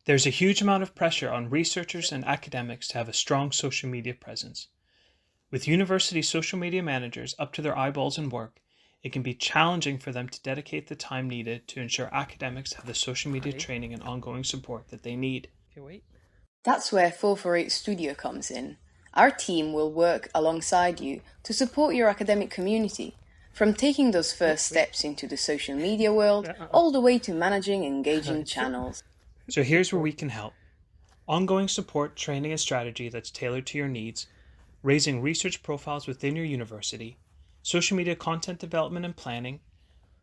There's a huge amount of pressure on researchers and academics to have a strong social media presence. With university social media managers up to their eyeballs in work, it can be challenging for them to dedicate the time needed to ensure academics have the social media training and ongoing support that they need. That's where 448 Studio comes in. Our team will work alongside you to support your academic community, from taking those first steps into the social media world all the way to managing engaging channels. So here's where we can help. Ongoing support, training, and strategy that's tailored to your needs, raising research profiles within your university, social media content development and planning,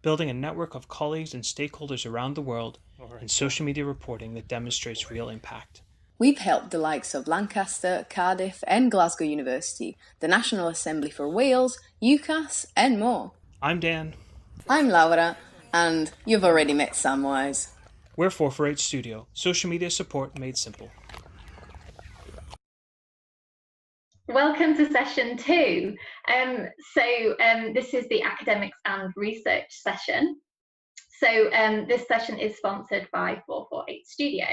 building a network of colleagues and stakeholders around the world, and social media reporting that demonstrates real impact. We've helped the likes of Lancaster, Cardiff, and Glasgow University, the National Assembly for Wales, UCAS, and more. I'm Dan. I'm Laura, and you've already met Samwise. We're 448 Studio, social media support made simple. Welcome to session 2. This is the academics and research session. This session is sponsored by 448 Studio.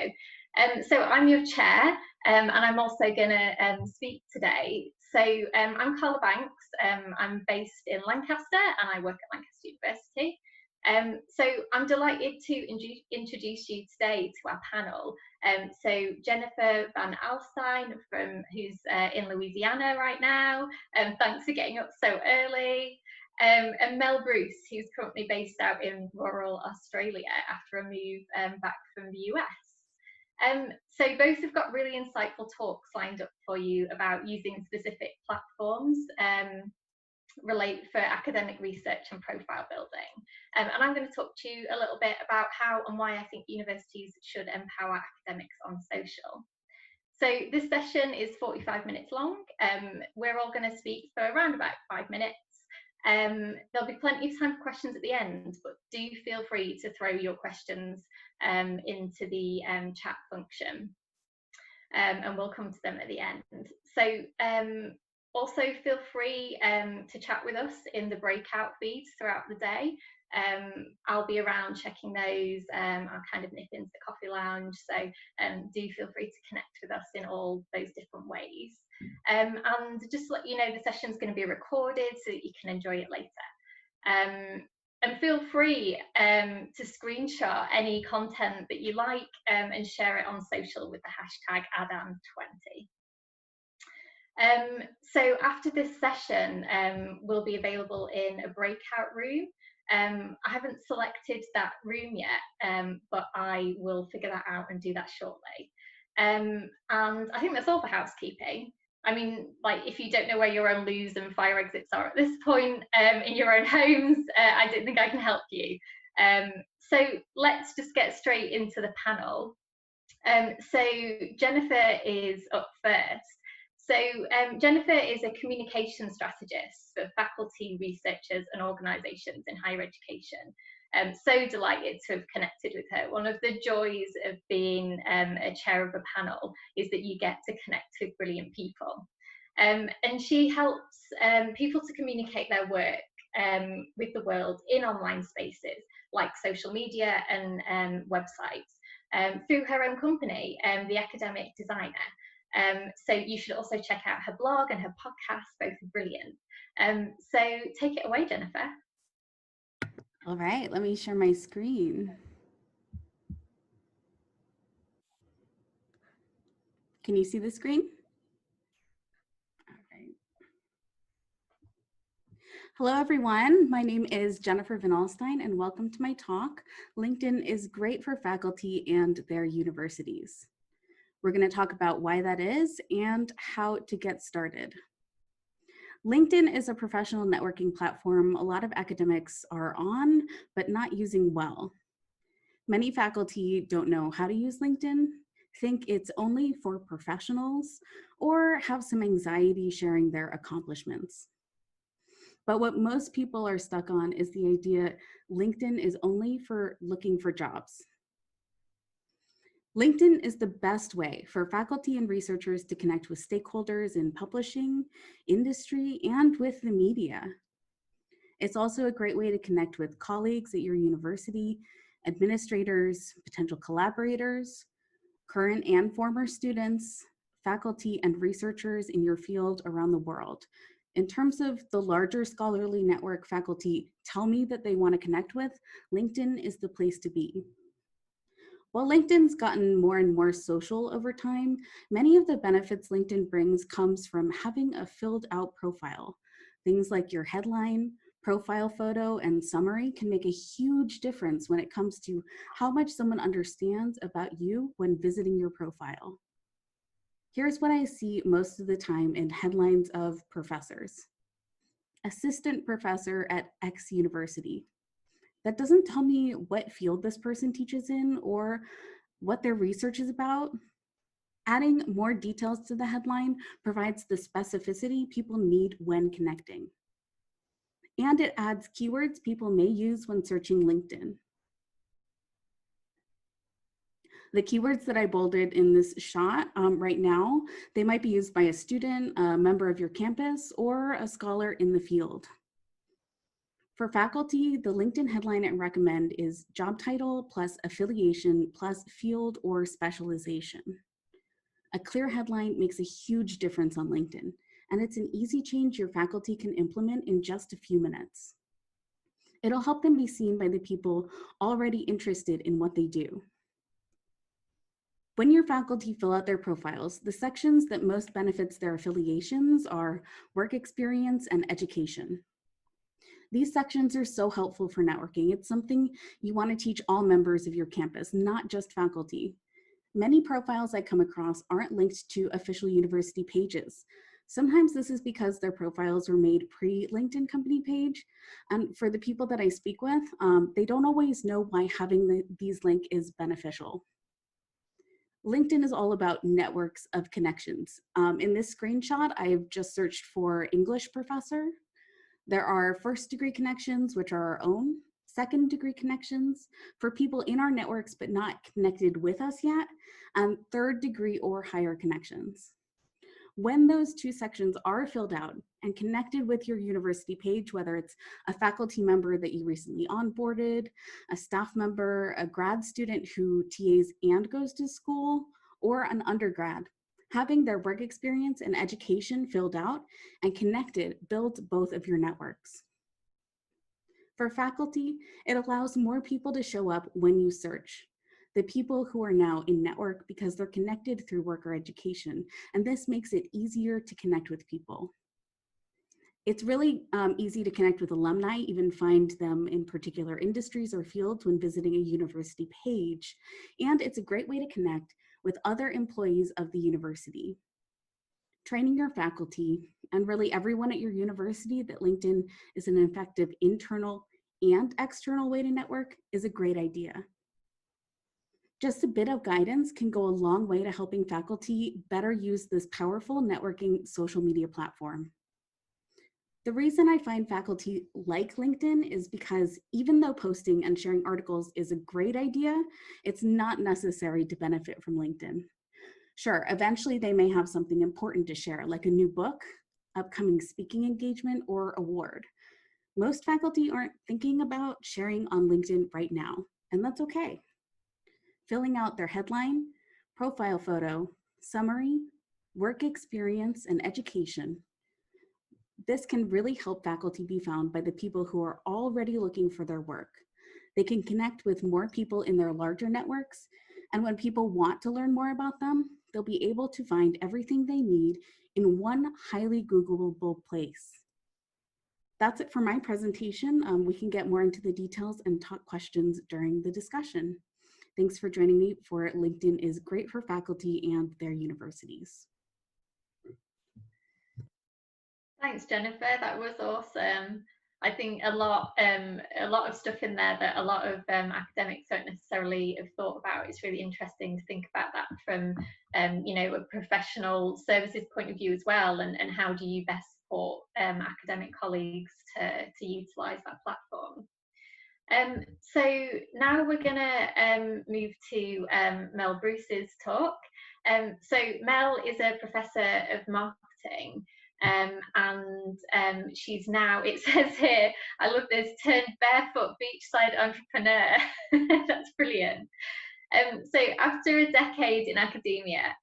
I'm your chair, and I'm also going to speak today. I'm Carla Banks. I'm based in Lancaster, and I work at Lancaster University. I'm delighted to introduce you today to our panel. Jennifer Van Alstyne, who's in Louisiana right now. Thanks for getting up so early. And Mel Bruce, who's currently based out in rural Australia after a move back from the US. Both have got really insightful talks lined up for you about using specific platforms relate for academic research and profile building. And I'm going to talk to you a little bit about how and why I think universities should empower academics on social. So this session is 45 minutes long. We're all going to speak for around about 5 minutes. There'll be plenty of time for questions at the end, but do feel free to throw your questions into the chat function, and we'll come to them at the end. Also feel free to chat with us in the breakout feeds throughout the day. I'll be around checking those. I'll kind of nip into the coffee lounge, so do feel free to connect with us in all those different ways. And just to let you know, the session's going to be recorded so that you can enjoy it later. And feel free to screenshot any content that you like and share it on social with the hashtag #ADAN20. So after this session, we'll be available in a breakout room. I haven't selected that room yet, but I will figure that out and do that shortly. And I think that's all for housekeeping. I mean, like, if you don't know where your own loos and fire exits are at this point in your own homes, I don't think I can help you. So let's just get straight into the panel. So Jennifer is up first. So Jennifer is a communication strategist for faculty, researchers and organisations in higher education. So delighted to have connected with her. One of the joys of being a chair of a panel is that you get to connect with brilliant people. And she helps people to communicate their work with the world in online spaces like social media and websites through her own company, The Academic Designer. So you should also check out her blog and her podcast, both are brilliant. So take it away, Jennifer. All right, let me share my screen. Can you see the screen? All right. Hello, everyone. My name is Jennifer Van Alstyne, and welcome to my talk, LinkedIn is great for faculty and their universities. We're going to talk about why that is and how to get started. LinkedIn is a professional networking platform a lot of academics are on, but not using well. Many faculty don't know how to use LinkedIn, think it's only for professionals, or have some anxiety sharing their accomplishments. But what most people are stuck on is the idea LinkedIn is only for looking for jobs. LinkedIn is the best way for faculty and researchers to connect with stakeholders in publishing, industry, and with the media. It's also a great way to connect with colleagues at your university, administrators, potential collaborators, current and former students, faculty, and researchers in your field around the world. In terms of the larger scholarly network faculty tell me that they want to connect with, LinkedIn is the place to be. While LinkedIn's gotten more and more social over time, many of the benefits LinkedIn brings comes from having a filled out profile. Things like your headline, profile photo, and summary can make a huge difference when it comes to how much someone understands about you when visiting your profile. Here's what I see most of the time in headlines of professors. Assistant professor at X university. That doesn't tell me what field this person teaches in or what their research is about. Adding more details to the headline provides the specificity people need when connecting. And it adds keywords people may use when searching LinkedIn. The keywords that I bolded in this shot right now, they might be used by a student, a member of your campus, or a scholar in the field. For faculty, the LinkedIn headline I recommend is job title plus affiliation plus field or specialization. A clear headline makes a huge difference on LinkedIn, and it's an easy change your faculty can implement in just a few minutes. It'll help them be seen by the people already interested in what they do. When your faculty fill out their profiles, the sections that most benefits their affiliations are work experience and education. These sections are so helpful for networking. It's something you want to teach all members of your campus, not just faculty. Many profiles I come across aren't linked to official university pages. Sometimes this is because their profiles were made pre-LinkedIn company page. And for the people that I speak with, they don't always know why having these links is beneficial. LinkedIn is all about networks of connections. In this screenshot, I've just searched for English professor. There are first degree connections, which are our own, second degree connections for people in our networks but not connected with us yet, and third degree or higher connections. When those two sections are filled out and connected with your university page, whether it's a faculty member that you recently onboarded, a staff member, a grad student who TAs and goes to school, or an undergrad, having their work experience and education filled out and connected builds both of your networks. For faculty, it allows more people to show up when you search. The people who are now in network because they're connected through work or education, and this makes it easier to connect with people. It's really easy to connect with alumni, even find them in particular industries or fields when visiting a university page, and it's a great way to connect with other employees of the university. Training your faculty and really everyone at your university that LinkedIn is an effective internal and external way to network is a great idea. Just a bit of guidance can go a long way to helping faculty better use this powerful networking social media platform. The reason I find faculty like LinkedIn is because even though posting and sharing articles is a great idea, it's not necessary to benefit from LinkedIn. Sure, eventually they may have something important to share, like a new book, upcoming speaking engagement, or award. Most faculty aren't thinking about sharing on LinkedIn right now, and that's okay. Filling out their headline, profile photo, summary, work experience, and education. This can really help faculty be found by the people who are already looking for their work. They can connect with more people in their larger networks, and when people want to learn more about them, they'll be able to find everything they need in one highly Googleable place. That's it for my presentation. We can get more into the details and talk questions during the discussion. Thanks for joining me for LinkedIn is Great for Faculty and Their Universities. Thanks, Jennifer. That was awesome. I think a lot of stuff in there that a lot of academics don't necessarily have thought about. It's really interesting to think about that from a professional services point of view as well, and how do you best support academic colleagues to utilise that platform. So now we're going to move to Mel Bruce's talk. So Mel is a professor of marketing, and she's now, it says here, I love this, turned barefoot beachside entrepreneur. That's brilliant. So after a decade in academia,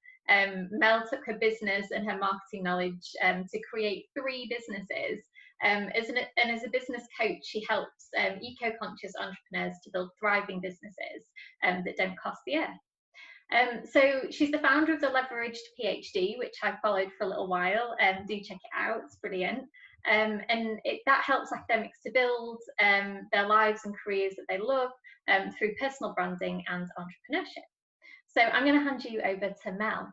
Mel took her business and her marketing knowledge to create 3 businesses. As a business coach, she helps eco-conscious entrepreneurs to build thriving businesses that don't cost the earth. So she's the founder of the Leveraged PhD, which I've followed for a little while. Do check it out; it's brilliant. That helps academics to build their lives and careers that they love through personal branding and entrepreneurship. So I'm going to hand you over to Mel.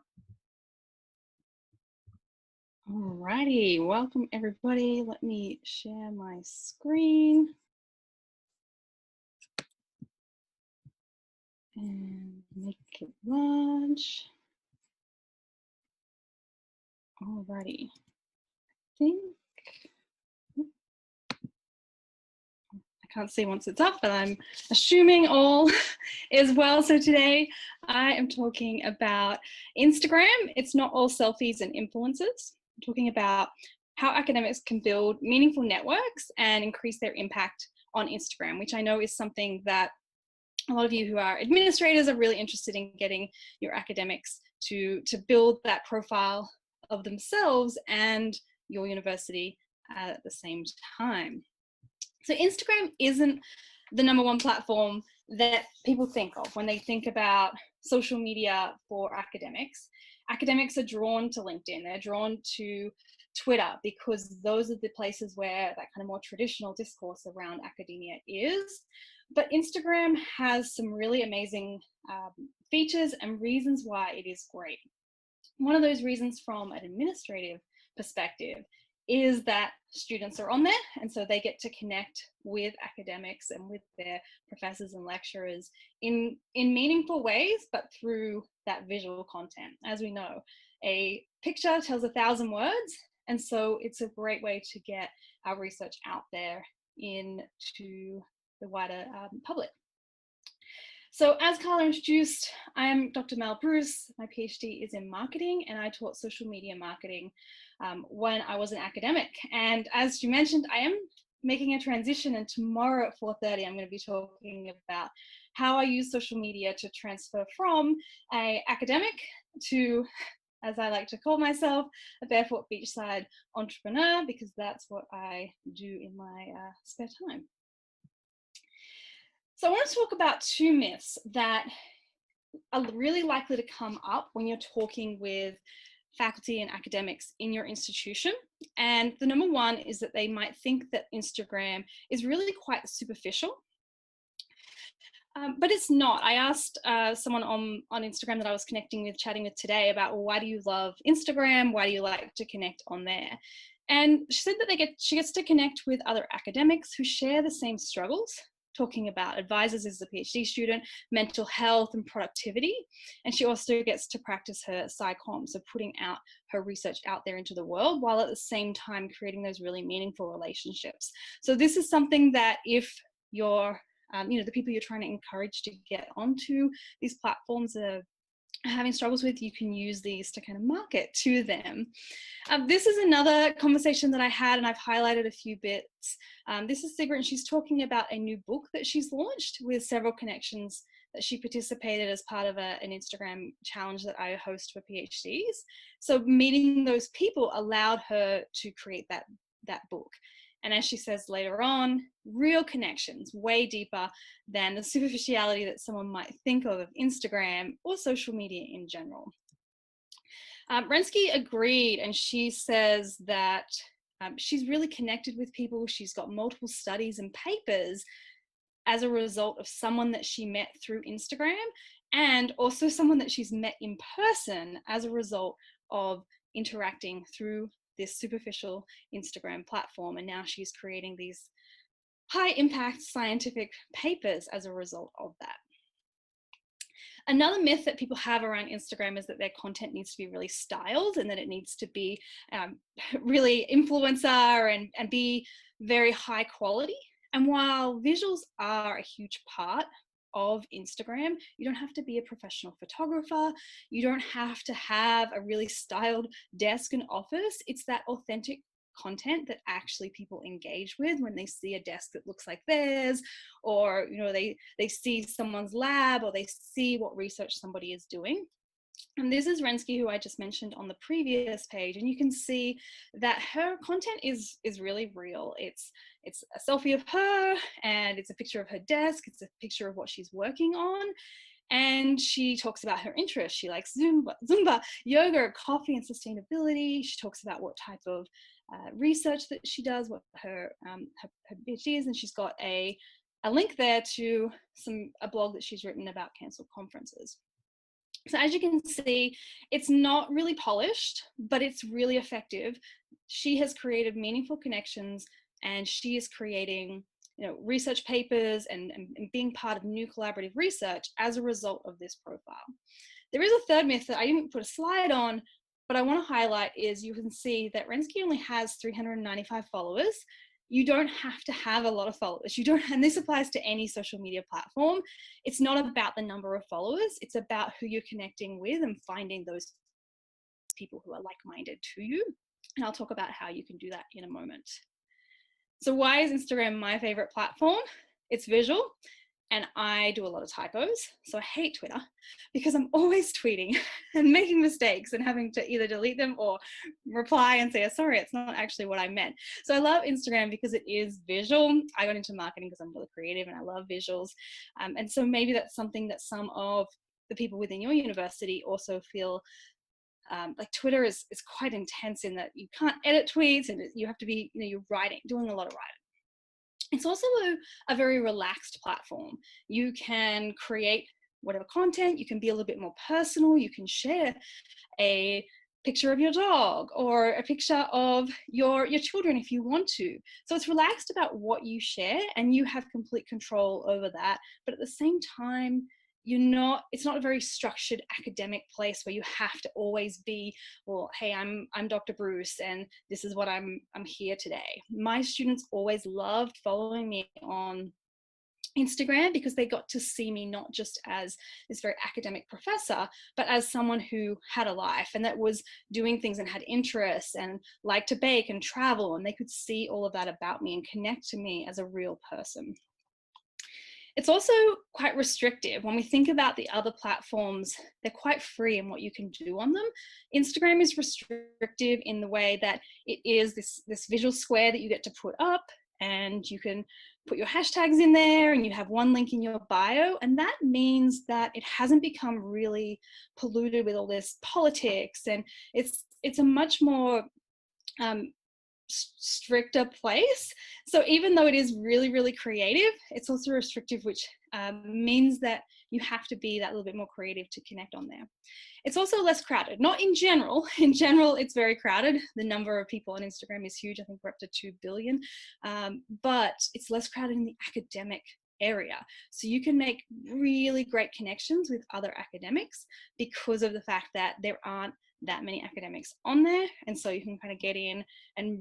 Alrighty, welcome everybody. Let me share my screen and make it large. Alrighty, I think I can't see once it's up, but I'm assuming all is well. So today I am talking about Instagram. It's not all selfies and influencers. I'm talking about how academics can build meaningful networks and increase their impact on Instagram, which I know is something that a lot of you who are administrators are really interested in getting your academics to build that profile of themselves and your university at the same time. So Instagram isn't the #1 platform that people think of when they think about social media for academics. Academics are drawn to LinkedIn, they're drawn to Twitter, because those are the places where that kind of more traditional discourse around academia is. But Instagram has some really amazing features and reasons why it is great. One of those reasons from an administrative perspective is that students are on there, and so they get to connect with academics and with their professors and lecturers in meaningful ways, but through that visual content. As we know, a picture tells 1,000 words, and so it's a great way to get our research out there into the wider public. So as Carla introduced, I am Dr. Mel Bruce. My PhD is in marketing, and I taught social media marketing when I was an academic. And as you mentioned, I am making a transition, and tomorrow at 4:30, I'm going to be talking about how I use social media to transfer from an academic to, as I like to call myself, a barefoot beachside entrepreneur, because that's what I do in my spare time. So I want to talk about 2 myths that are really likely to come up when you're talking with faculty and academics in your institution. And the #1 is that they might think that Instagram is really quite superficial. But it's not. I asked someone on Instagram that I was chatting with today about, well, why do you love Instagram? Why do you like to connect on there? And she said that she gets to connect with other academics who share the same struggles, talking about advisors as a PhD student, mental health and productivity. And she also gets to practice her psychom, so putting out her research out there into the world, while at the same time creating those really meaningful relationships. So this is something that if you're the people you're trying to encourage to get onto these platforms are having struggles with, you can use these to kind of market to them. This is another conversation that I had, and I've highlighted a few bits. This is Sigrid, and she's talking about a new book that she's launched with several connections that she participated as part of an Instagram challenge that I host for PhDs. So meeting those people allowed her to create that book. And as she says later on, real connections, way deeper than the superficiality that someone might think of Instagram or social media in general. Rensky agreed, and she says that she's really connected with people. She's got multiple studies and papers as a result of someone that she met through Instagram, and also someone that she's met in person as a result of interacting through this superficial Instagram platform. And now she's creating these high impact scientific papers as a result of that. Another myth that people have around Instagram is that their content needs to be really styled, and that it needs to be really influencer and be very high quality. And while visuals are a huge part of Instagram, you don't have to be a professional photographer. You don't have to have a really styled desk and office. It's that authentic content that actually people engage with when they see a desk that looks like theirs, or they see someone's lab, or they see what research somebody is doing. And this is Rensky, who I just mentioned on the previous page, and you can see that her content is really real. It's a selfie of her, and it's a picture of her desk, it's a picture of what she's working on, and she talks about her interests. She likes Zumba, yoga, coffee, and sustainability. She talks about what type of research that she does, what her PhD is, and she's got a link there to a blog that she's written about cancelled conferences. So as you can see, it's not really polished, but it's really effective. She has created meaningful connections, and she is creating research papers and being part of new collaborative research as a result of this profile. There is a third myth that I didn't put a slide on, but I want to highlight is you can see that Rensky only has 395 followers. You don't have to have a lot of followers. You don't, and this applies to any social media platform. It's not about the number of followers. It's about who you're connecting with and finding those people who are like-minded to you. And I'll talk about how you can do that in a moment. So why is Instagram my favorite platform? It's visual, and I do a lot of typos. So I hate Twitter because I'm always tweeting and making mistakes and having to either delete them or reply and say, sorry, it's not actually what I meant. So I love Instagram because it is visual. I got into marketing because I'm really creative and I love visuals. And so maybe that's something that some of the people within your university also feel like Twitter is quite intense in that you can't edit tweets, and you have to be, you're doing a lot of writing. It's also a very relaxed platform. You can create whatever content, you can be a little bit more personal, you can share a picture of your dog or a picture of your children if you want to. So it's relaxed about what you share, and you have complete control over that. But at the same time, it's not a very structured academic place where you have to always be, well, hey, I'm Dr. Bruce and this is what I'm here today. My students always loved following me on Instagram because they got to see me not just as this very academic professor, but as someone who had a life and that was doing things and had interests and liked to bake and travel, and they could see all of that about me and connect to me as a real person. It's also quite restrictive. When we think about the other platforms, they're quite free in what you can do on them. Instagram is restrictive in the way that it is this visual square that you get to put up, and you can put your hashtags in there, and you have one link in your bio. And that means that it hasn't become really polluted with all this politics, and it's a much more stricter place. So even though it is really, really creative, it's also restrictive, which means that you have to be that little bit more creative to connect on there. It's also less crowded, not in general. In general, it's very crowded. The number of people on Instagram is huge. I think we're up to 2 billion, but it's less crowded in the academic area. So you can make really great connections with other academics because of the fact that there aren't that many academics on there. And so you can kind of get in and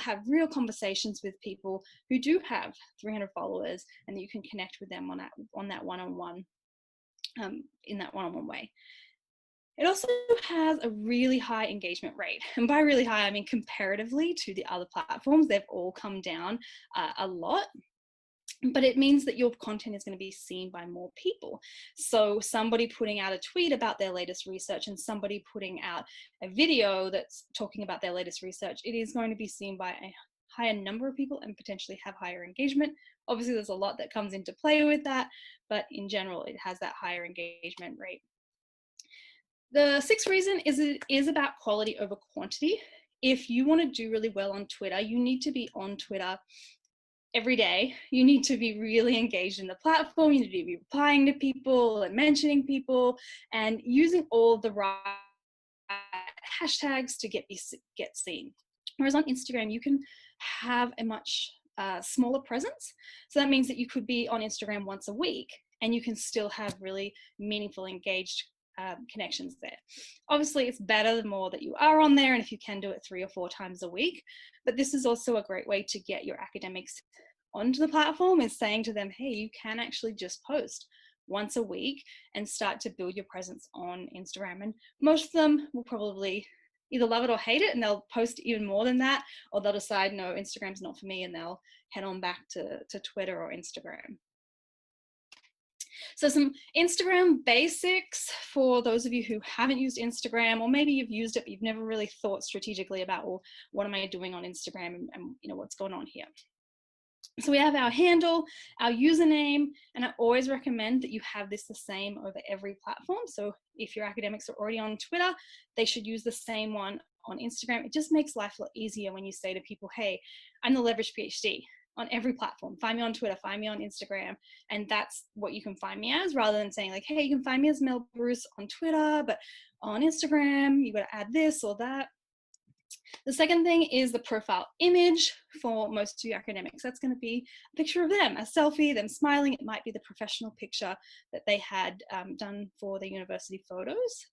have real conversations with people who do have 300 followers, and you can connect with them on that one-on-one, in that one-on-one way. It also has a really high engagement rate. And by really high, I mean comparatively to the other platforms, they've all come down a lot. But it means that your content is going to be seen by more people. So somebody putting out a tweet about their latest research and somebody putting out a video that's talking about their latest research, it is going to be seen by a higher number of people and potentially have higher engagement. Obviously, there's a lot that comes into play with that, but in general, it has that higher engagement rate. The sixth reason is it is about quality over quantity. If you want to do really well on Twitter, you need to be on Twitter every day. You need to be really engaged in the platform. You need to be replying to people and mentioning people and using all the right hashtags to get seen. Whereas on Instagram, you can have a much smaller presence. So that means that you could be on Instagram once a week and you can still have really meaningful, engaged connections there. Obviously, it's better the more that you are on there, and if you can do it 3 or 4 times a week. But this is also a great way to get your academics onto the platform, is saying to them, hey, you can actually just post once a week and start to build your presence on Instagram. And most of them will probably either love it or hate it, and they'll post even more than that, or they'll decide, no, Instagram's not for me, and they'll head on back to Twitter or Instagram. So some Instagram basics for those of you who haven't used Instagram, or maybe you've used it, but you've never really thought strategically about, well, what am I doing on Instagram, and you know, what's going on here. So we have our handle, our username, and I always recommend that you have this the same over every platform. So if your academics are already on Twitter, they should use the same one on Instagram. It just makes life a lot easier when you say to people, hey, I'm the Leverage PhD on every platform. Find me on Twitter, find me on Instagram, and that's what you can find me as, rather than saying like, hey, you can find me as Mel Bruce on Twitter, but on Instagram, you got to add this or that. The second thing is the profile image for most of your academics. That's going to be a picture of them, a selfie, them smiling. It might be the professional picture that they had done for the university photos.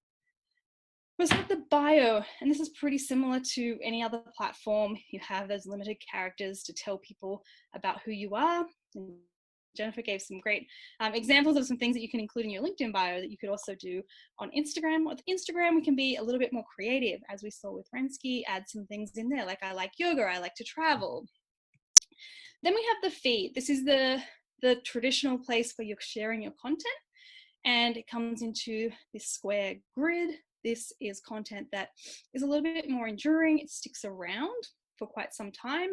We also have the bio, and this is pretty similar to any other platform. You have those limited characters to tell people about who you are. And Jennifer gave some great examples of some things that you can include in your LinkedIn bio that you could also do on Instagram. With Instagram, we can be a little bit more creative, as we saw with Rensky, add some things in there, like I like yoga, I like to travel. Then we have the feed. This is the traditional place where you're sharing your content, and it comes into this square grid. This is content that is a little bit more enduring. It sticks around for quite some time.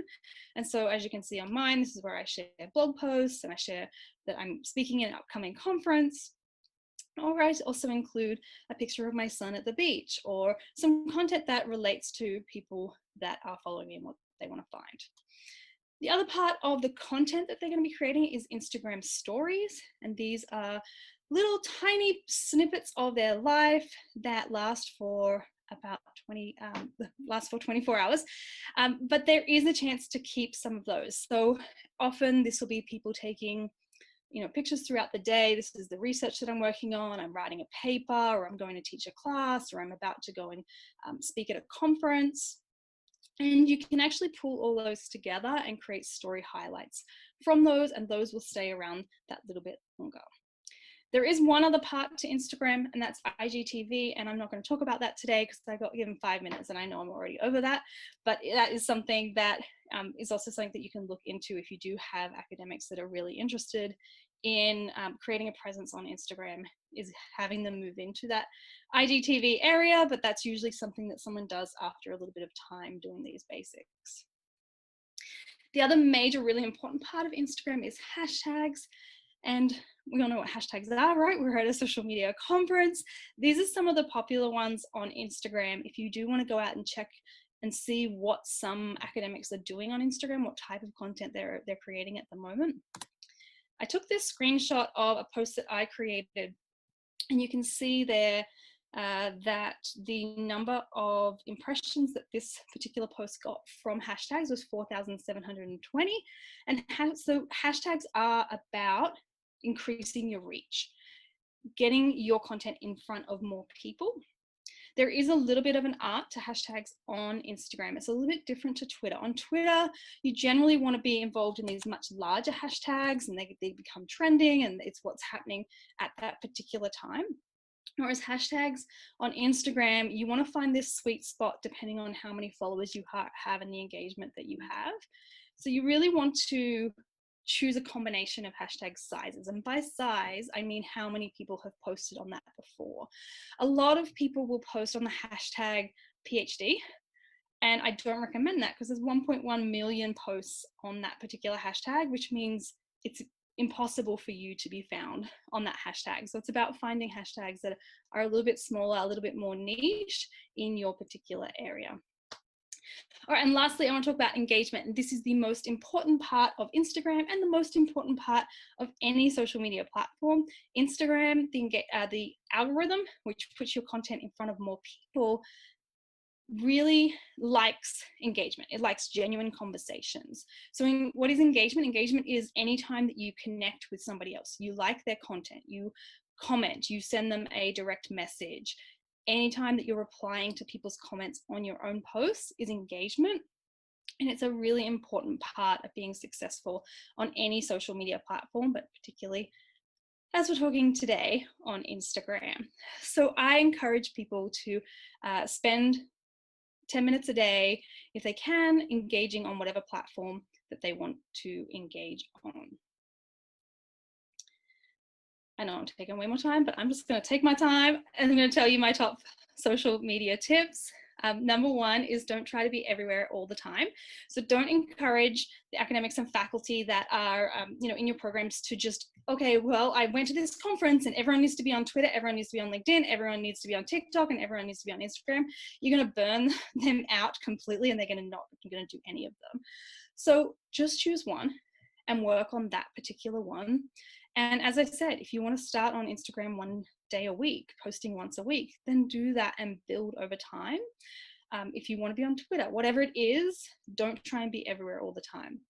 And so as you can see on mine, this is where I share blog posts, and I share that I'm speaking in an upcoming conference. Or I also include a picture of my son at the beach, or some content that relates to people that are following me and what they want to find. The other part of the content that they're going to be creating is Instagram stories. And these are little tiny snippets of their life that last for about 24 hours. But there is a chance to keep some of those. So often this will be people taking, you know, pictures throughout the day. This is the research that I'm working on. I'm writing a paper, or I'm going to teach a class, or I'm about to go and speak at a conference. And you can actually pull all those together and create story highlights from those, and those will stay around that little bit longer. There is one other part to Instagram, and that's IGTV, and I'm not going to talk about that today because I got given 5 minutes and I know I'm already over that, but that is something that is also something that you can look into if you do have academics that are really interested in creating a presence on Instagram, is having them move into that IGTV area, but that's usually something that someone does after a little bit of time doing these basics. The other major, really important part of Instagram is hashtags. And we all know what hashtags are, right? We're at a social media conference. These are some of the popular ones on Instagram. If you do want to go out and check and see what some academics are doing on Instagram, what type of content they're creating at the moment. I took this screenshot of a post that I created, and you can see there that the number of impressions that this particular post got from hashtags was 4,720. And so hashtags are about increasing your reach, getting your content in front of more people. There is a little bit of an art to hashtags on Instagram. It's a little bit different to Twitter. On Twitter, you generally want to be involved in these much larger hashtags, and they become trending, and it's what's happening at that particular time. Whereas hashtags on Instagram, you want to find this sweet spot depending on how many followers you have and the engagement that you have. So you really want to choose a combination of hashtag sizes. And by size, I mean how many people have posted on that before. A lot of people will post on the hashtag PhD, and I don't recommend that because there's 1.1 million posts on that particular hashtag, which means it's impossible for you to be found on that hashtag. So it's about finding hashtags that are a little bit smaller, a little bit more niche in your particular area. All right, and lastly, I want to talk about engagement. And this is the most important part of Instagram and the most important part of any social media platform. Instagram, the algorithm, which puts your content in front of more people, really likes engagement. It likes genuine conversations. So what is engagement? Engagement is any time that you connect with somebody else. You like their content, you comment, you send them a direct message. Anytime that you're replying to people's comments on your own posts is engagement. And it's a really important part of being successful on any social media platform, but particularly as we're talking today on Instagram. So I encourage people to spend 10 minutes a day, if they can, engaging on whatever platform that they want to engage on. I know I'm taking way more time, but I'm just going to take my time and I'm going to tell you my top social media tips. Number one is don't try to be everywhere all the time. So don't encourage the academics and faculty that are in your programs to just, okay, well, I went to this conference and everyone needs to be on Twitter, everyone needs to be on LinkedIn, everyone needs to be on TikTok, and everyone needs to be on Instagram. You're going to burn them out completely and they're going to not going to do any of them. So just choose one and work on that particular one. And as I said, if you want to start on Instagram one day a week, posting once a week, then do that and build over time. If you want to be on Twitter, whatever it is, don't try and be everywhere all the time.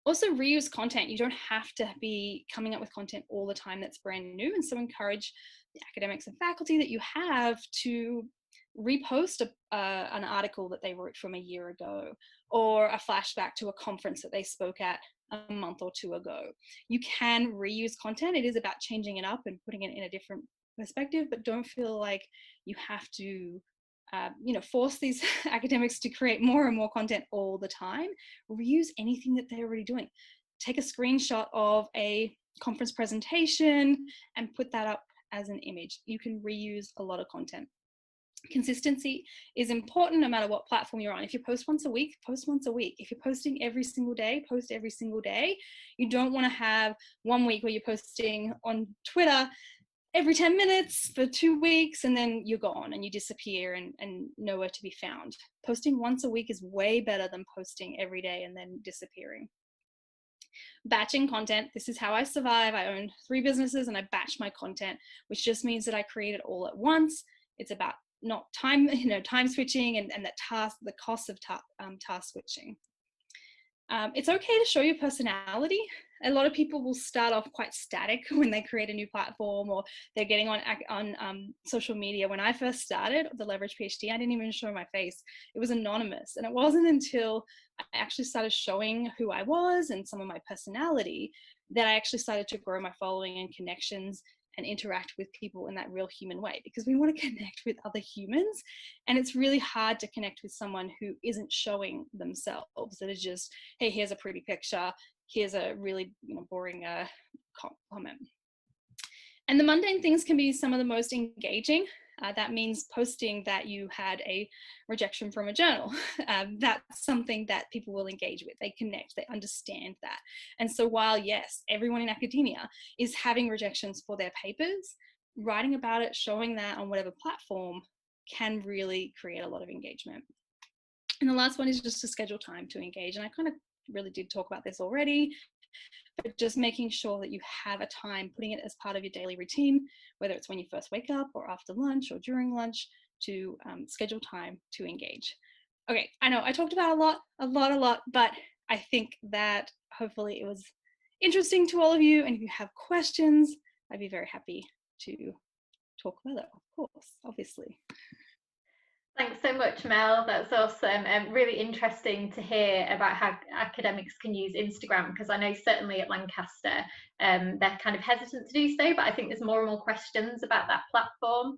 Also, reuse content. You don't have to be coming up with content all the time that's brand new. And so encourage the academics and faculty that you have to repost an article that they wrote from a year ago, or a flashback to a conference that they spoke at a month or two ago. You can reuse content. It is about changing it up and putting it in a different perspective, but don't feel like you have to force these academics to create more and more content all the time. Reuse anything that they're already doing. Take a screenshot of a conference presentation and put that up as an image. You can reuse a lot of content. Consistency is important no matter what platform you're on. If you post once a week, post once a week. If you're posting every single day, post every single day. You don't want to have 1 week where you're posting on Twitter every 10 minutes for 2 weeks and then you're gone and you disappear and nowhere to be found. Posting once a week is way better than posting every day and then disappearing. Batching content. This is how I survive. I own 3 businesses and I batch my content, which just means that I create it all at once. It's about not time switching and the cost of task switching. It's okay to show your personality. A lot of people will start off quite static when they create a new platform or they're getting on social media. When I first started the Leverage PhD, I didn't even show my face. It was anonymous. And it wasn't until I actually started showing who I was and some of my personality that I actually started to grow my following and connections and interact with people in that real human way, because we want to connect with other humans. And it's really hard to connect with someone who isn't showing themselves, that is just, hey, here's a pretty picture, here's a really boring comment. And the mundane things can be some of the most engaging. That means posting that you had a rejection from a journal. That's something that people will engage with. They connect, they understand that. And so while, yes, everyone in academia is having rejections for their papers, writing about it, showing that on whatever platform can really create a lot of engagement. And the last one is just to schedule time to engage. And I kind of really did talk about this already, but just making sure that you have a time, putting it as part of your daily routine, whether it's when you first wake up or after lunch or during lunch, to schedule time to engage. Okay, I know I talked about a lot, but I think that hopefully it was interesting to all of you. And if you have questions, I'd be very happy to talk about it, of course, obviously. Thanks so much, Mel. That's awesome and really interesting to hear about how academics can use Instagram, because I know certainly at Lancaster they're kind of hesitant to do so, but I think there's more and more questions about that platform.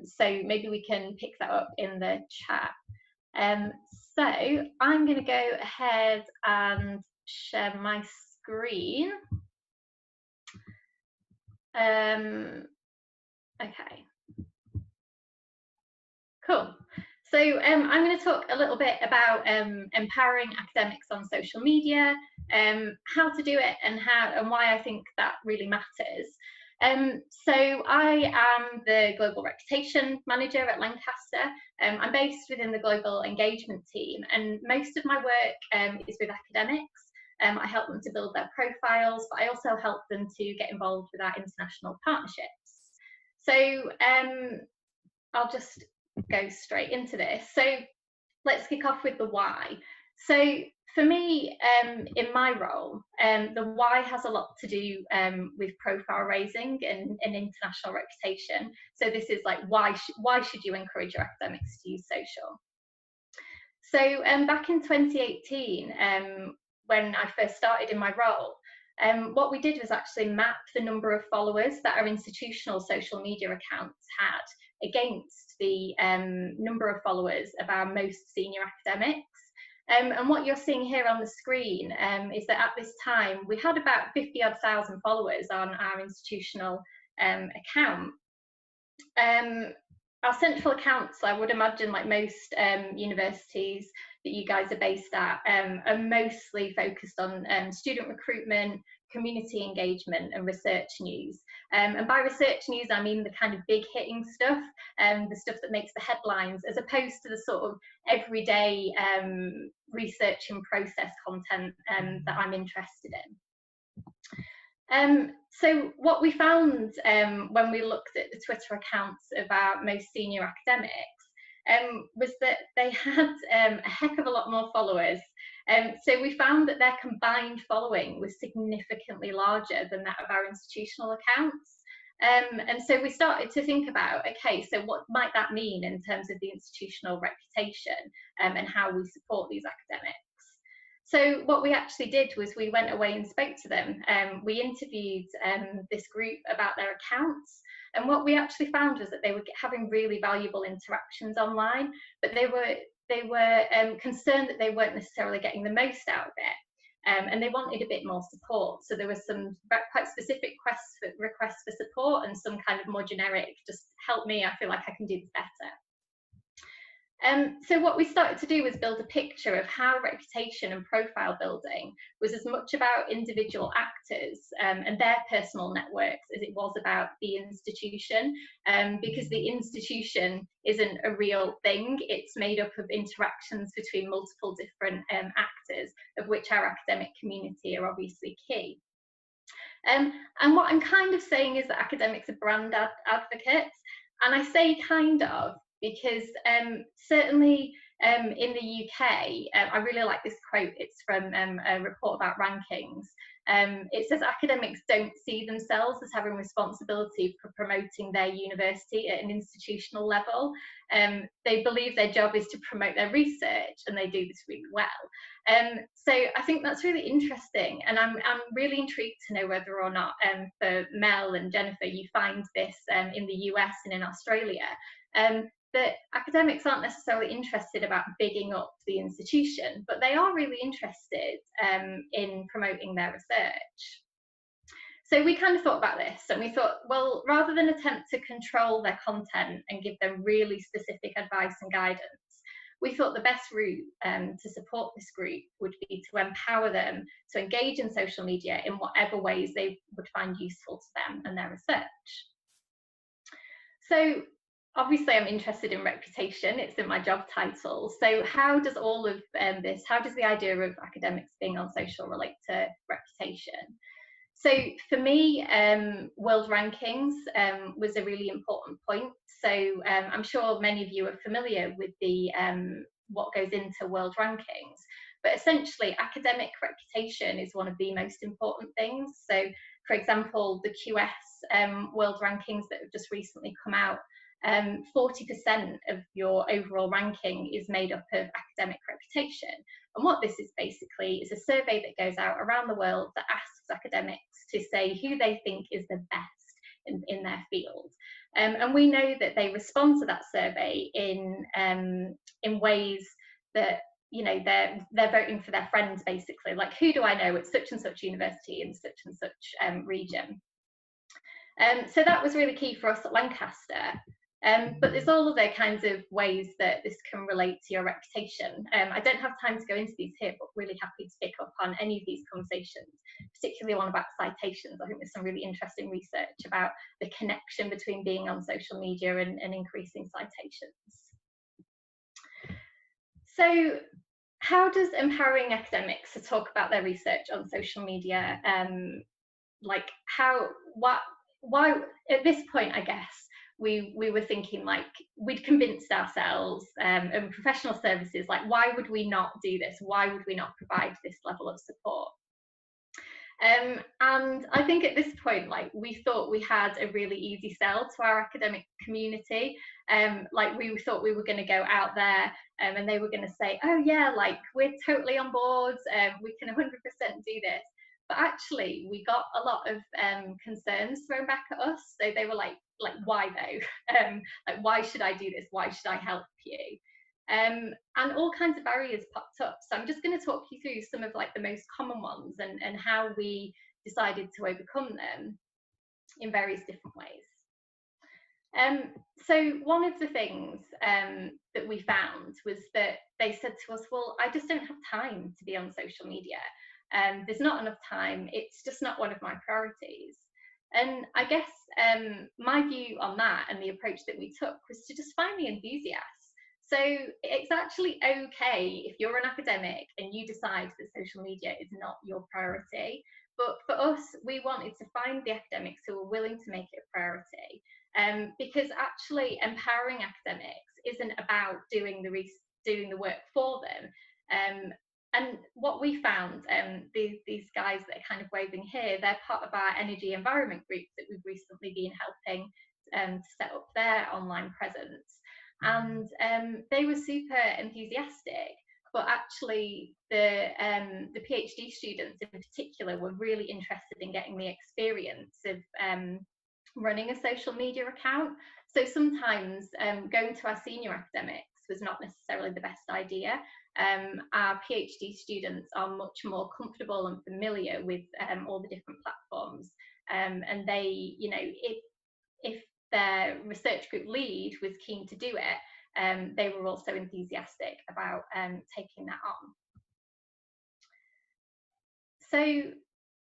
So maybe we can pick that up in the chat. So I'm going to go ahead and share my screen. Okay. Cool. So I'm going to talk a little bit about empowering academics on social media, how to do it and why I think that really matters. So I am the Global Reputation Manager at Lancaster. I'm based within the Global Engagement team, and most of my work is with academics. I help them to build their profiles, but I also help them to get involved with our international partnerships. So I'll just go straight into this. So let's kick off with the why. So for me, in my role, the why has a lot to do with profile raising and international reputation. So this is like, why should you encourage your academics to use social? So back in 2018, when I first started in my role, what we did was actually map the number of followers that our institutional social media accounts had against the number of followers of our most senior academics. And what you're seeing here on the screen is that at this time we had about 50-odd thousand followers on our institutional account. Our central accounts, I would imagine, like most universities that you guys are based at, are mostly focused on student recruitment, community engagement and research news. And by research news, I mean the kind of big hitting stuff, the stuff that makes the headlines, as opposed to the sort of everyday research and process content that I'm interested in. So what we found when we looked at the Twitter accounts of our most senior academics was that they had a heck of a lot more followers. So we found that their combined following was significantly larger than that of our institutional accounts. And so we started to think about, okay, so what might that mean in terms of the institutional reputation and how we support these academics? So what we actually did was we went away and spoke to them. We interviewed this group about their accounts, and what we actually found was that they were having really valuable interactions online, but they were concerned that they weren't necessarily getting the most out of it, and they wanted a bit more support. So there were some quite specific requests for support and some kind of more generic, just help me, I feel like I can do this better. So what we started to do was build a picture of how reputation and profile building was as much about individual actors and their personal networks as it was about the institution, because the institution isn't a real thing. It's made up of interactions between multiple different actors, of which our academic community are obviously key. And what I'm kind of saying is that academics are brand advocates, and I say kind of because certainly in the UK, I really like this quote. It's from a report about rankings. It says academics don't see themselves as having responsibility for promoting their university at an institutional level. They believe their job is to promote their research, and they do this really well. So I think that's really interesting, and I'm really intrigued to know whether or not for Mel and Jennifer, you find this in the US and in Australia. That academics aren't necessarily interested about bigging up the institution, but they are really interested in promoting their research. So we kind of thought about this, and we thought, well, rather than attempt to control their content and give them really specific advice and guidance, we thought the best route to support this group would be to empower them to engage in social media in whatever ways they would find useful to them and their research. So obviously I'm interested in reputation, it's in my job title. So how does all of this, how does the idea of academics being on social relate to reputation? So for me, world rankings was a really important point. So I'm sure many of you are familiar with the what goes into world rankings, but essentially academic reputation is one of the most important things. So for example, the QS world rankings that have just recently come out, 40% of your overall ranking is made up of academic reputation. And what this is basically is a survey that goes out around the world that asks academics to say who they think is the best in their field. And we know that they respond to that survey in ways that, you know, they're voting for their friends, basically, like, who do I know at such and such university in such and such region. So that was really key for us at Lancaster. But there's all other kinds of ways that this can relate to your reputation. I don't have time to go into these here, but really happy to pick up on any of these conversations, particularly one about citations. I think there's some really interesting research about the connection between being on social media and increasing citations. So how does empowering academics to talk about their research on social media, like why at this point, I guess, we were thinking, like, we'd convinced ourselves and professional services, like, why would we not do this? Why would we not provide this level of support? And I think at this point, like, we thought we had a really easy sell to our academic community. Like, we thought we were going to go out there and they were going to say, oh yeah, like, we're totally on board, we can 100% do this. But actually, we got a lot of concerns thrown back at us. So they were like, why though? Like, why should I do this? Why should I help you? And all kinds of barriers popped up. So I'm just going to talk you through some of like the most common ones and how we decided to overcome them in various different ways. So one of the things that we found was that they said to us, well, I just don't have time to be on social media. There's not enough time. It's just not one of my priorities. And I guess my view on that and the approach that we took was to just find the enthusiasts. So it's actually okay if you're an academic and you decide that social media is not your priority. But for us, we wanted to find the academics who are willing to make it a priority. Because actually empowering academics isn't about doing the work for them. And what we found, these guys that are kind of waving here, they're part of our energy environment group that we've recently been helping to set up their online presence. And they were super enthusiastic, but actually the PhD students in particular were really interested in getting the experience of running a social media account. So sometimes going to our senior academics was not necessarily the best idea. Our PhD students are much more comfortable and familiar with all the different platforms. And they, you know, if their research group lead was keen to do it, they were also enthusiastic about taking that on. So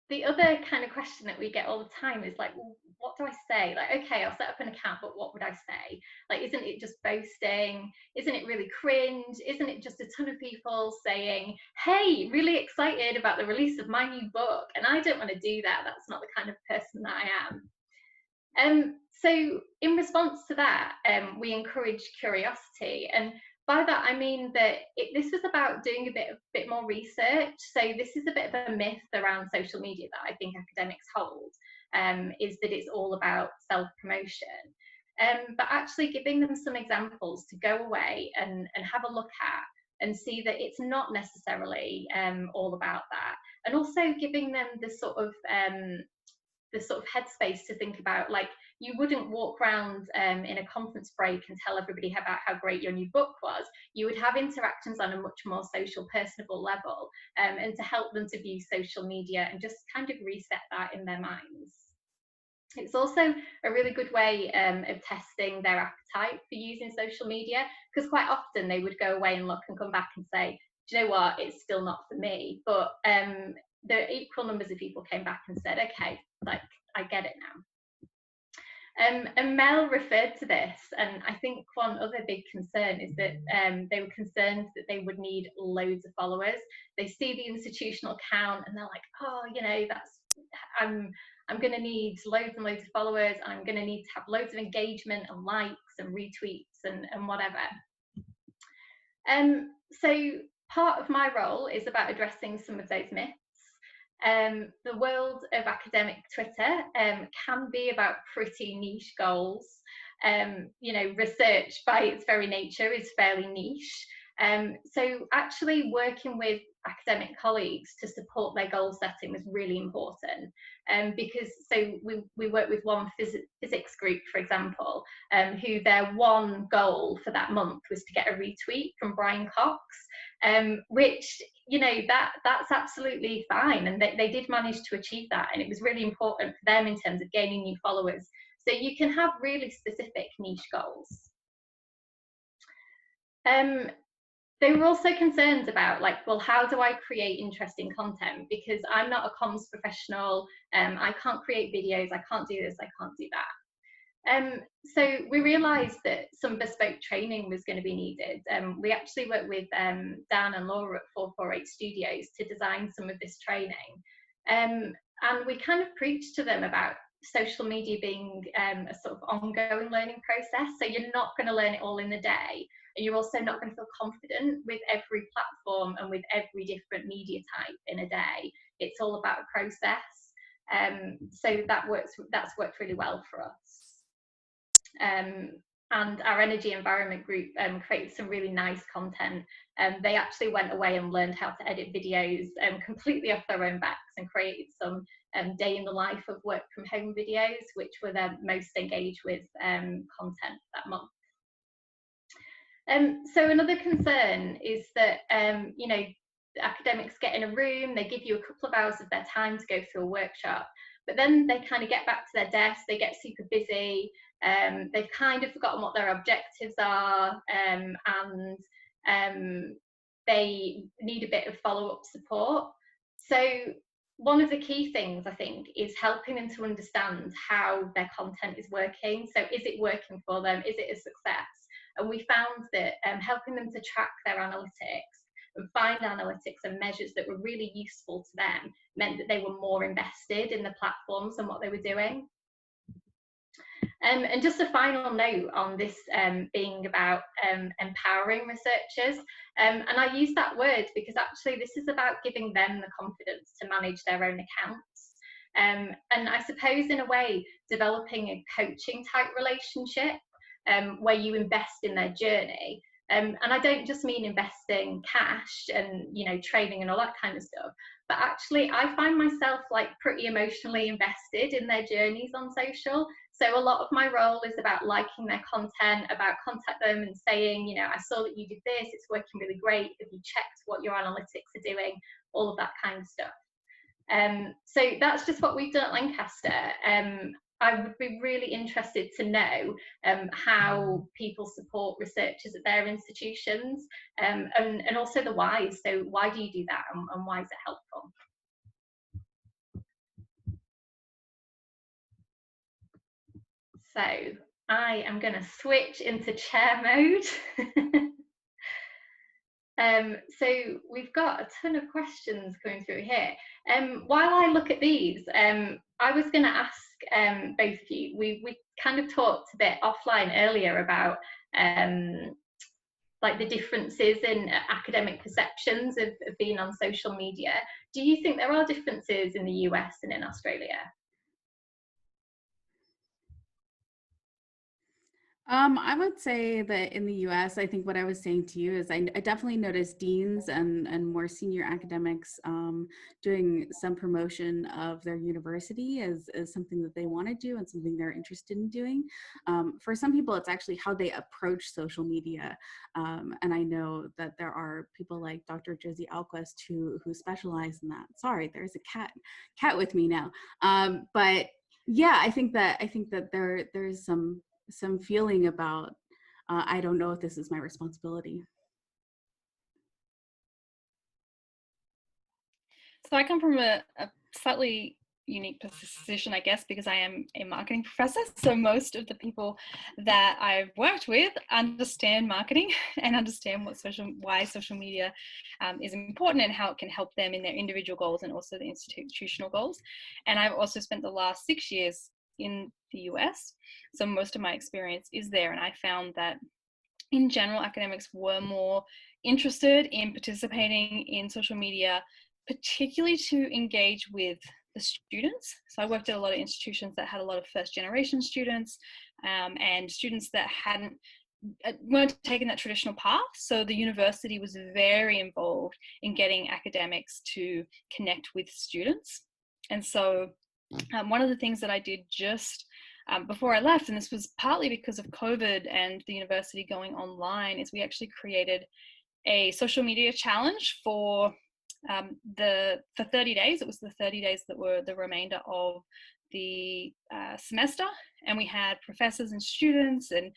the other kind of question that we get all the time is like, well, what do I say? Like, okay, I'll set up an account, but what would I say? Like, isn't it just boasting? Isn't it really cringe? Isn't it just a ton of people saying, hey, really excited about the release of my new book? And I don't want to do that. That's not the kind of person that I am. So in response to that, we encourage curiosity. And by that, I mean that this was about doing a bit more research. So this is a bit of a myth around social media that I think academics hold, is that it's all about self-promotion. But actually giving them some examples to go away and have a look at and see that it's not necessarily all about that. And also giving them the sort of headspace to think about, like, you wouldn't walk around in a conference break and tell everybody about how great your new book was. You would have interactions on a much more social, personable level, and to help them to view social media and just kind of reset that in their minds. It's also a really good way of testing their appetite for using social media, because quite often they would go away and look and come back and say, do you know what, it's still not for me. But the equal numbers of people came back and said, okay, like, I get it now. And Mel referred to this, and I think one other big concern is that they were concerned that they would need loads of followers. They see the institutional count and they're like, oh, you know, I'm going to need loads and loads of followers. I'm going to need to have loads of engagement and likes and retweets and whatever. So part of my role is about addressing some of those myths. The world of academic Twitter can be about pretty niche goals. You know, research by its very nature is fairly niche. So actually working with academic colleagues to support their goal setting was really important, because so we work with one physics group, for example, who their one goal for that month was to get a retweet from Brian Cox, which, you know, that's absolutely fine, and they did manage to achieve that, and it was really important for them in terms of gaining new followers. So you can have really specific niche goals. They were also concerned about, like, well, how do I create interesting content? Because I'm not a comms professional, I can't create videos, I can't do this, I can't do that. So we realised that some bespoke training was going to be needed. We actually worked with Dan and Laura at 448 Studios to design some of this training. And we kind of preached to them about social media being a sort of ongoing learning process. So you're not going to learn it all in the day. And you're also not going to feel confident with every platform and with every different media type in a day. It's all about a process. So that's worked really well for us. And and our energy environment group created some really nice content. They actually went away and learned how to edit videos completely off their own backs, and created some day in the life of work from home videos, which were their most engaged with content that month. So another concern is that, you know, the academics get in a room, they give you a couple of hours of their time to go through a workshop, but then they kind of get back to their desk, they get super busy, they've kind of forgotten what their objectives are, and they need a bit of follow-up support. So one of the key things, I think, is helping them to understand how their content is working. So is it working for them? Is it a success? And we found that helping them to track their analytics and find analytics and measures that were really useful to them meant that they were more invested in the platforms and what they were doing. And just a final note on this being about empowering researchers. And I use that word because actually this is about giving them the confidence to manage their own accounts. And I suppose in a way, developing a coaching type relationship where you invest in their journey. And I don't just mean investing cash and, you know, training and all that kind of stuff, but actually I find myself like pretty emotionally invested in their journeys on social. So a lot of my role is about liking their content, about contact them and saying, you know, I saw that you did this, it's working really great, have you checked what your analytics are doing, all of that kind of stuff. So that's just what we've done at Lancaster. I would be really interested to know how people support researchers at their institutions, and also the whys. So why do you do that, and why is it helpful? So I am going to switch into chair mode. So we've got a ton of questions coming through here. While I look at these, I was going to ask both of you, we kind of talked a bit offline earlier about like the differences in academic perceptions of being on social media. Do you think there are differences in the US and in Australia? I would say that in the US, I think what I was saying to you is I definitely noticed deans and more senior academics doing some promotion of their university as something that they want to do and something they're interested in doing. For some people, it's actually how they approach social media. And I know that there are people like Dr. Josie Alquist who specialize in that. Sorry, there's a cat with me now. But yeah, I think that there's some feeling about I don't know if this is my responsibility. So I come from a slightly unique position, I guess, because I am a marketing professor. So most of the people that I've worked with understand marketing and understand why social media is important and how it can help them in their individual goals and also the institutional goals. And I've also spent the last 6 years in the US. So most of my experience is there. And I found that in general, academics were more interested in participating in social media, particularly to engage with the students. So I worked at a lot of institutions that had a lot of first generation students and students that weren't taking that traditional path. So the university was very involved in getting academics to connect with students. And so one of the things that I did just before I left, and this was partly because of COVID and the university going online, is we actually created a social media challenge for 30 days. It was the 30 days that were the remainder of the semester, and we had professors and students and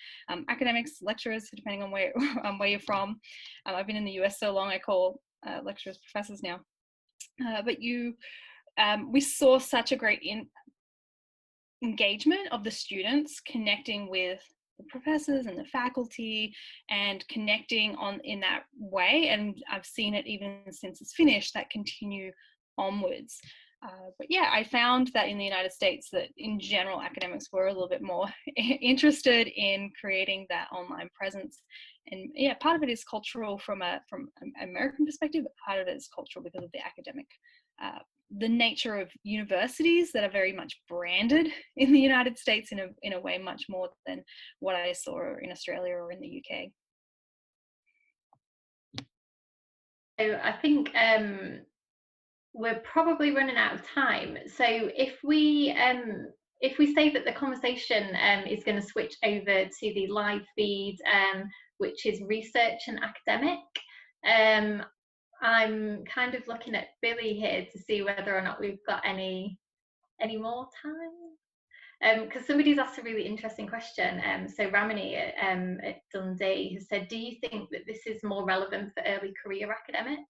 academics, lecturers, depending on where you're from. I've been in the US so long, I call lecturers professors now. But we saw such a great engagement of the students connecting with the professors and the faculty and connecting in that way. And I've seen it even since it's finished, that continue onwards. But yeah, I found that in the United States that in general, academics were a little bit more interested in creating that online presence. And yeah, part of it is cultural from an American perspective, but part of it is cultural because of the academic the nature of universities that are very much branded in the United States in a way much more than what I saw in Australia or in the UK. So I think we're probably running out of time. So if we say that the conversation is going to switch over to the live feed, which is research and academic, I'm kind of looking at Billy here to see whether or not we've got any more time. Because somebody's asked a really interesting question. So Ramani at Dundee has said, do you think that this is more relevant for early career academics?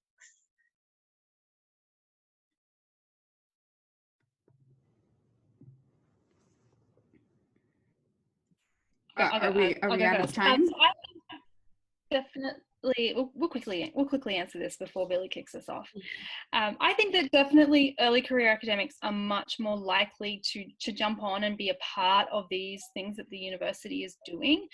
Are we out of time? Definitely, we'll quickly answer this before Billy kicks us off. I think that definitely early career academics are much more likely to jump on and be a part of these things that the university is doing,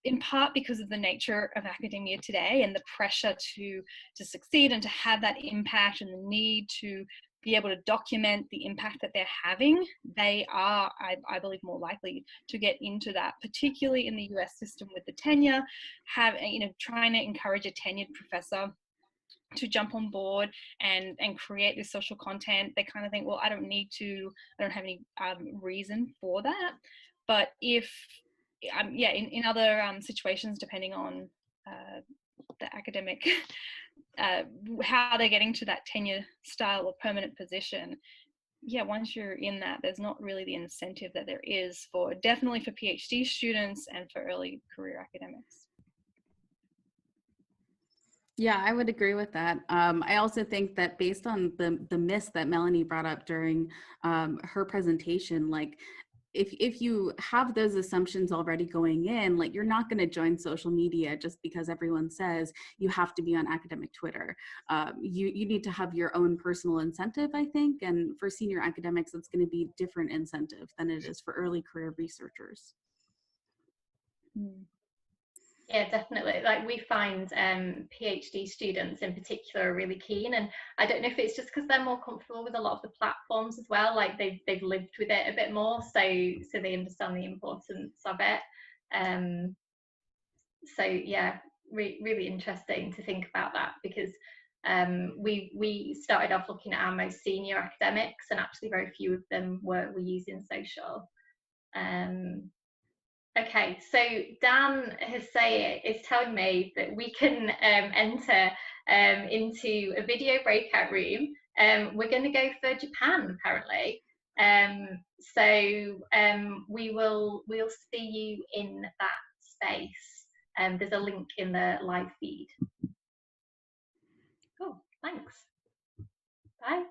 in part because of the nature of academia today and the pressure to succeed and to have that impact and the need to be able to document the impact that they're having. They are, I believe, more likely to get into that, particularly in the US system with the tenure, trying to encourage a tenured professor to jump on board and create this social content. They kind of think, well, I don't have any reason for that. But if in other situations, depending on the academic how they're getting to that tenure style or permanent position, once you're in that, there's not really the incentive that there is definitely for PhD students and for early career academics. Yeah, I would agree with that. I also think that based on the myths that Melanie brought up during her presentation, like if you have those assumptions already going in, like you're not going to join social media just because everyone says you have to be on academic Twitter. You need to have your own personal incentive, I think. And for senior academics, it's going to be different incentive than it is for early career researchers. Yeah, definitely. Like we find PhD students in particular are really keen, and I don't know if it's just because they're more comfortable with a lot of the platforms as well. Like they've lived with it a bit more, so they understand the importance of it. So yeah, really interesting to think about that, because we started off looking at our most senior academics, and actually very few of them were using social. Okay, so Dan is telling me that we can enter into a video breakout room. We're going to go for Japan, apparently. We'll see you in that space. There's a link in the live feed. Cool, thanks. Bye.